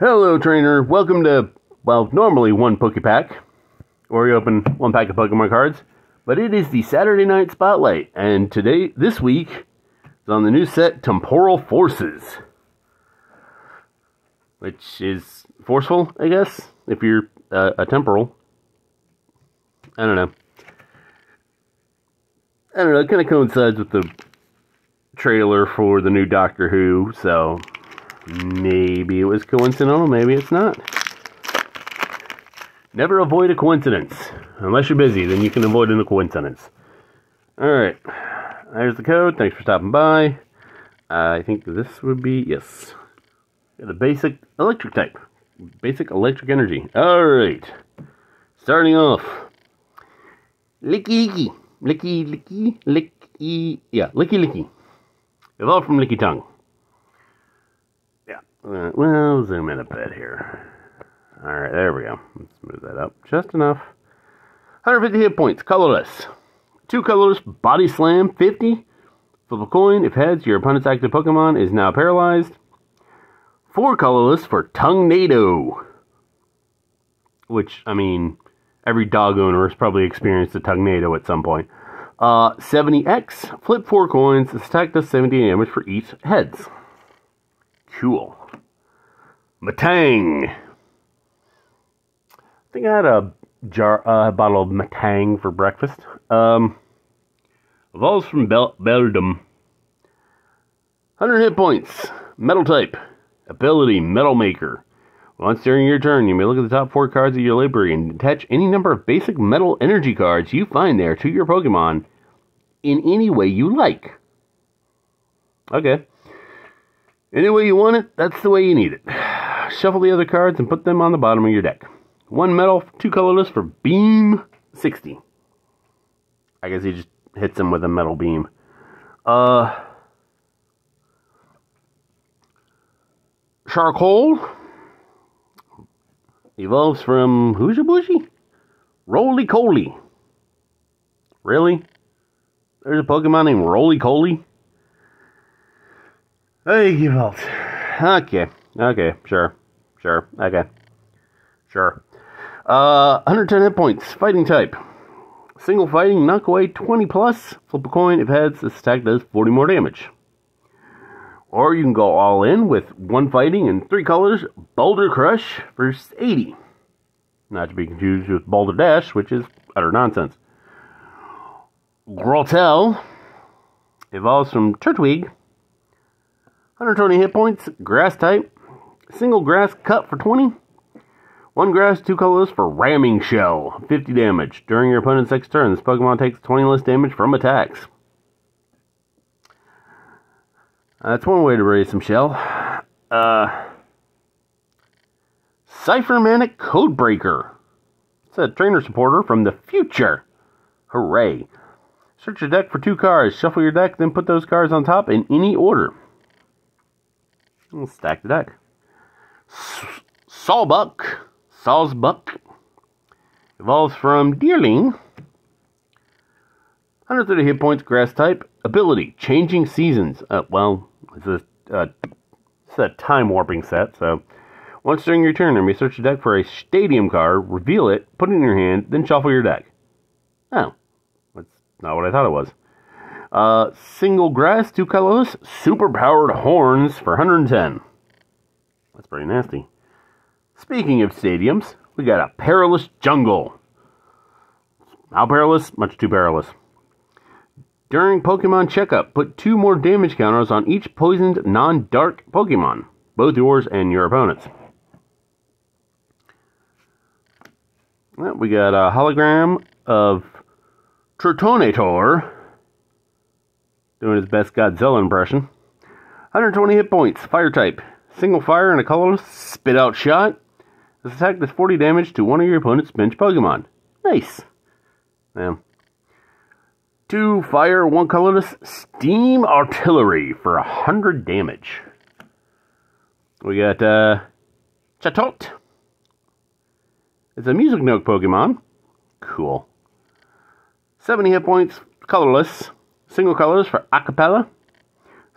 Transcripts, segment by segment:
Hello, trainer. Welcome to, well, normally one Pokepack, where you open one pack of Pokemon cards, but it is the Saturday Night Spotlight, and this week, is on the new set, Temporal Forces, which is forceful, I guess, if you're a temporal. I don't know. It kind of coincides with the trailer for the new Doctor Who, so maybe it was coincidental, maybe it's not. Never avoid a coincidence. Unless you're busy, then you can avoid a coincidence. Alright, there's the code. Thanks for stopping by. I think this would be, yes, the basic electric type. Basic electric energy. Alright, starting off. Licky Licky. Licky Licky. Licky. Yeah, Licky Licky. Evolved from Licky Tongue. Yeah. Well, zoom in a bit here. Alright, there we go. Let's move that up just enough. 150 hit points. Colorless. 2 colorless. Body Slam. 50. Flip a coin. If heads, your opponent's active Pokemon is now paralyzed. 4 colorless for Tungnado. Which, I mean, every dog owner has probably experienced a Tungnado at some point. 70X. Flip 4 coins. This attack does 70 damage for each heads. Cool. Matang. I think I had a bottle of Matang for breakfast. Evolves from Beldum. 100 hit points. Metal type. Ability, Metal Maker. Once during your turn, you may look at the top 4 cards of your library and attach any number of basic metal energy cards you find there to your Pokemon in any way you like. Okay. Any way you want it, that's the way you need it. Shuffle the other cards and put them on the bottom of your deck. 1 metal, 2 colorless for Beam 60. I guess he just hits him with a metal beam. Charcoal. Evolves from Hoosha Booshy? Roly Coly. Really? There's a Pokemon named Roly Coly? Hey, evolved. Okay, sure, okay. Sure. 110 hit points. Fighting type. Single fighting, knock away 20 plus. Flip a coin. If heads, this attack does 40 more damage. Or you can go all in with 1 fighting and 3 colors. Boulder Crush for 80. Not to be confused with Boulder Dash, which is utter nonsense. Grottel evolves from Turtwig. 120 hit points. Grass type. Single grass cut for 20. 1 grass, 2 colors for Ramming Shell. 50 damage. During your opponent's next turn, this Pokemon takes 20 less damage from attacks. That's one way to raise some shell. Cyphermanic Codebreaker. It's a trainer supporter from the future. Hooray. Search your deck for 2 cards. Shuffle your deck, then put those cards on top in any order. We'll stack the deck. Sawsbuck. Evolves from Deerling. 130 hit points, grass type. Ability, Changing Seasons. Well, it's a time warping set, so once during your turn, you may search your deck for a stadium card, reveal it, put it in your hand, then shuffle your deck. Oh, that's not what I thought it was. Single grass, 2 colorless, super-powered horns for 110. That's pretty nasty. Speaking of stadiums, we got a Perilous Jungle. How perilous? Much too perilous. During Pokemon Checkup, put 2 more damage counters on each poisoned non-dark Pokemon. Both yours and your opponent's. Well, we got a hologram of Turtonator doing his best Godzilla impression. 120 hit points, fire type. Single fire and a colorless spit out shot. This attack does 40 damage to one of your opponent's bench Pokemon. Nice. Yeah. 2 fire, 1 colorless Steam Artillery for 100 damage. We got Chatot. It's a Music Note Pokemon. Cool. 70 hit points, colorless. Single colors for Acapella.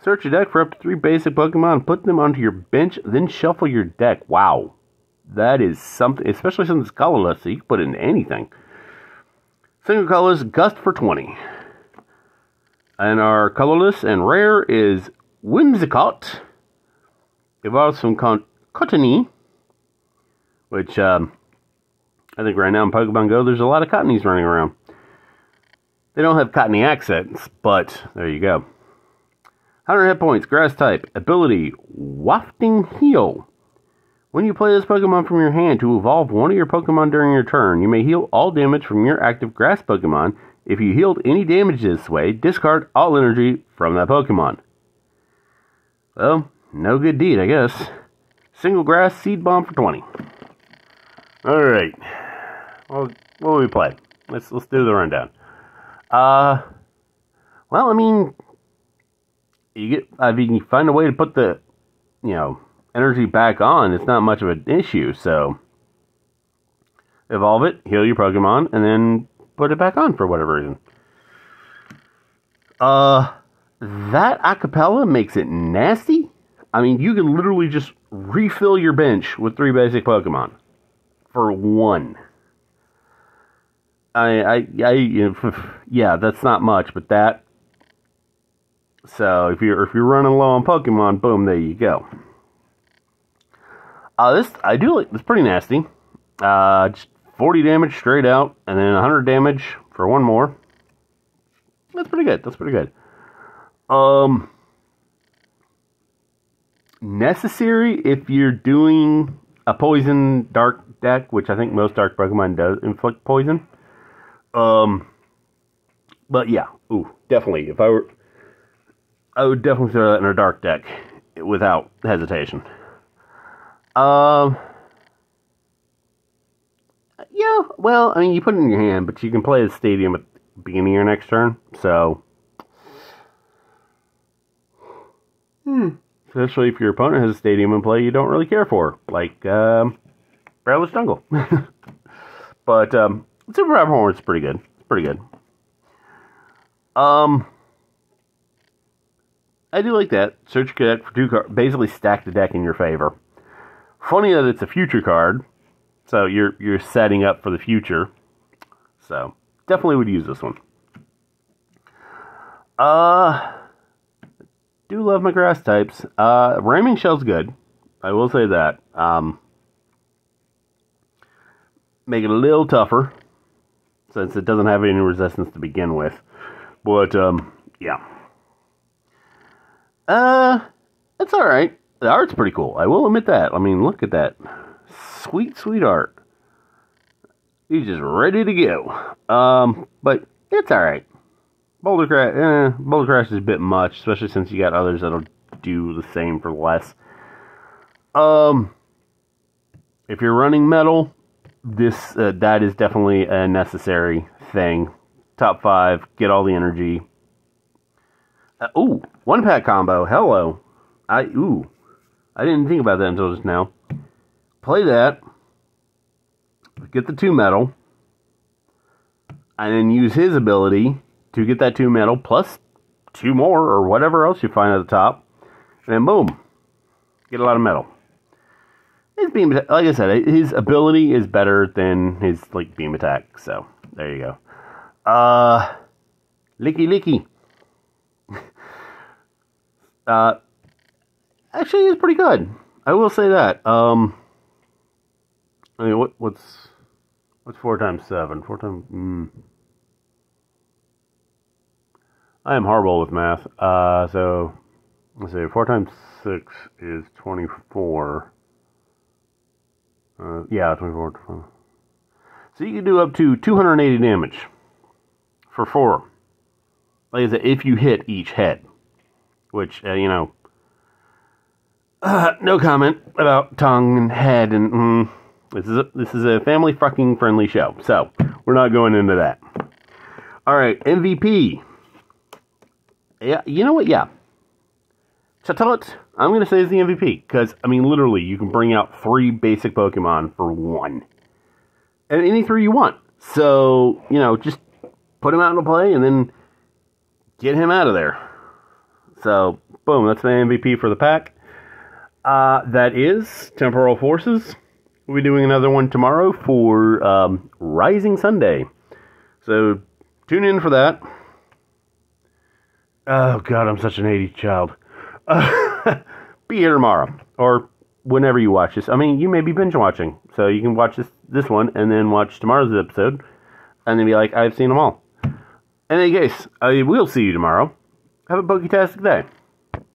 Search your deck for up to 3 basic Pokemon, put them onto your bench, then shuffle your deck. Wow. That is something, especially since it's colorless, so you can put it into anything. Single colorless, Gust for 20. And our colorless and rare is Whimsicott. Evolves from Cottony, which I think right now in Pokemon Go there's a lot of Cottonies running around. They don't have Cottony accents, but there you go. 100 hit points, grass type. Ability, Wafting Heal. When you play this Pokemon from your hand to evolve one of your Pokemon during your turn, you may heal all damage from your active grass Pokemon. If you healed any damage this way, discard all energy from that Pokemon. Well, no good deed, I guess. Single grass Seed Bomb for 20. Alright. Well, what will we play? Let's do the rundown. Well, I mean, you get if you can find a way to put the, energy back on, it's not much of an issue. So evolve it, heal your Pokemon, and then put it back on for whatever reason. That acapella makes it nasty. I mean, you can literally just refill your bench with 3 basic Pokemon for 1. Yeah, that's not much, but that. So if you're running low on Pokemon, boom, there you go. This I do like. It's pretty nasty. Just 40 damage straight out, and then 100 damage for 1 more. That's pretty good. That's pretty good. Necessary if you're doing a poison dark deck, which I think most dark Pokemon does inflict poison. But yeah, definitely. If I would definitely throw that in a dark deck without hesitation. Yeah, well, I mean, you put it in your hand, but you can play the stadium at the beginning of your next turn, so. Especially if your opponent has a stadium in play you don't really care for, like, Bradley's Jungle. But, Super Power Horn is pretty good. It's pretty good. I do like that. Search your deck for 2 cards. Basically stack the deck in your favor. Funny that it's a future card. So you're setting up for the future. So definitely would use this one. Do love my grass types. Ramming Shell's good. I will say that. Make it a little tougher, since it doesn't have any resistance to begin with. But, yeah. It's alright. The art's pretty cool. I will admit that. I mean, look at that. Sweet, sweet art. He's just ready to go. But it's alright. Boulder Crash is a bit much, especially since you got others that'll do the same for less. If you're running metal, that is definitely a necessary thing. Top 5, get all the energy. 1-pack combo. Hello. I didn't think about that until just now. Play that. Get the 2 metal. And then use his ability to get that 2 metal plus 2 more or whatever else you find at the top. And then boom. Get a lot of metal. His beam attack, like I said, his ability is better than his beam attack. So there you go. Licky. Actually, it's pretty good. I will say that. I mean, what's 4 times 7? 4 times. I am horrible with math. So let's see. 4 times 6 is 24. Yeah, 24. So you can do up to 280 damage for 4. Like I said, if you hit each head. Which, no comment about tongue and head and this is a family fucking friendly show, so we're not going into that. All right, MVP. Yeah, you know what? Yeah, Chatelet, I'm gonna say is the MVP because I mean, literally, you can bring out 3 basic Pokemon for 1, and any 3 you want. So just put him out into play and then get him out of there. So, boom, that's my MVP for the pack. That is Temporal Forces. We'll be doing another one tomorrow for Rising Sunday. So, tune in for that. Oh, God, I'm such an 80s child. Be here tomorrow, or whenever you watch this. I mean, you may be binge watching, so you can watch this one, and then watch tomorrow's episode, and then be like, I've seen them all. In any case, I will see you tomorrow. Have a poketastic day.